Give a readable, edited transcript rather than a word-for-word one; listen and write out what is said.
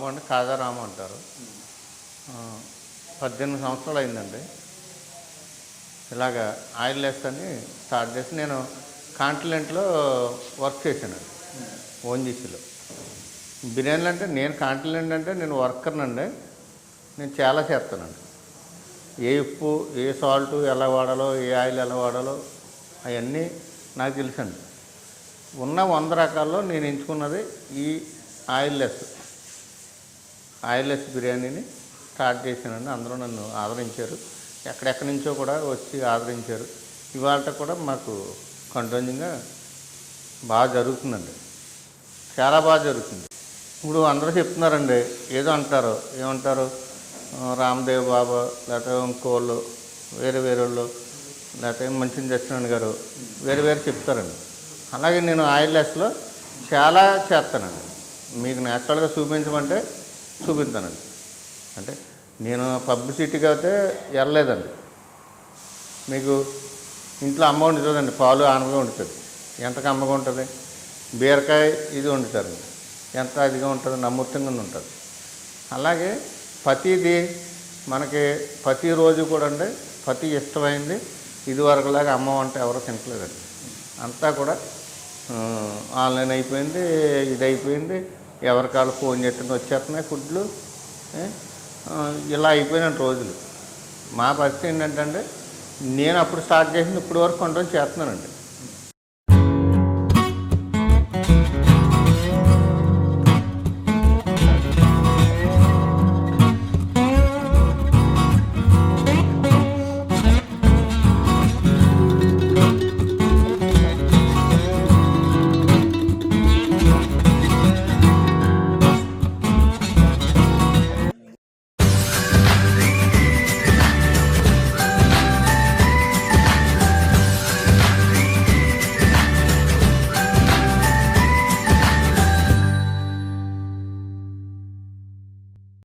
రాము అండి, కాజా రాము అంటారు. 18 సంవత్సరాలు అయిందండి. ఇలాగ ఆయిల్ లెస్ అని స్టార్ట్ చేసి నేను కాంటినెంట్లో వర్క్ చేశానండి, ఓఎన్జీసీలో. బిర్యానీలు అంటే నేను కాంటినెంట్ అంటే నేను వర్కర్నండి. నేను చాలా చేస్తానండి. ఏ ఉప్పు, ఏ సాల్ట్ ఎలా వాడాలో, ఏ ఆయిల్ ఎలా వాడాలో అవన్నీ నాకు తెలుసండి. ఉన్న 100 రకాల్లో నేను ఎంచుకున్నది ఈ ఆయిల్ లెస్ బిర్యానీని స్టార్ట్ చేశానండి. అందరూ నన్ను ఆదరించారు. ఎక్కడెక్కడి నుంచో కూడా వచ్చి ఆదరించారు. ఇవాళ కూడా మాకు కంటిన్యూగా బాగా జరుగుతుందండి, చాలా బాగా జరుగుతుంది. ఇప్పుడు అందరూ చెప్తున్నారండి, ఏదో అంటారు, ఏమంటారు, రామ్దేవ్ బాబా లేకపోతే ఇంకోళ్ళు వేరే వాళ్ళు లేకపోతే మంచి దర్శనాన్ని గారు వేరు చెప్తారండి. అలాగే నేను ఆయిల్ లెస్లో చాలా చేస్తానండి. మీకు నేచురల్గా చూపించమంటే చూపిస్తానండి. అంటే నేను పబ్లిసిటీకి అయితే వెళ్ళలేదండి. మీకు ఇంట్లో అమ్మ వండుతుందండి, పాలు ఆనగా వండుతుంది, ఎంతకు అమ్మగా ఉంటుంది. బీరకాయ ఇది వండుతారండి, ఎంత అదిగా ఉంటుంది, నమ్మూర్తంగా ఉంటుంది. అలాగే ప్రతిదీ మనకి ప్రతిరోజు కూడా అండి ప్రతి ఇష్టమైంది ఇదివరకులాగా అమ్మ వంట ఎవరో తినట్లేదండి. అంతా కూడా ఆన్లైన్ అయిపోయింది, ఇది అయిపోయింది, ఎవరికాళ్ళు ఫోన్ చేస్తుంటే వచ్చేస్తున్నాయి ఫుడ్లు. ఇలా అయిపోయిన రోజులు. మా పరిస్థితి ఏంటంటే నేను అప్పుడు స్టార్ట్ చేసింది ఇప్పటి వరకు కొంచెం చేస్తున్నానండి.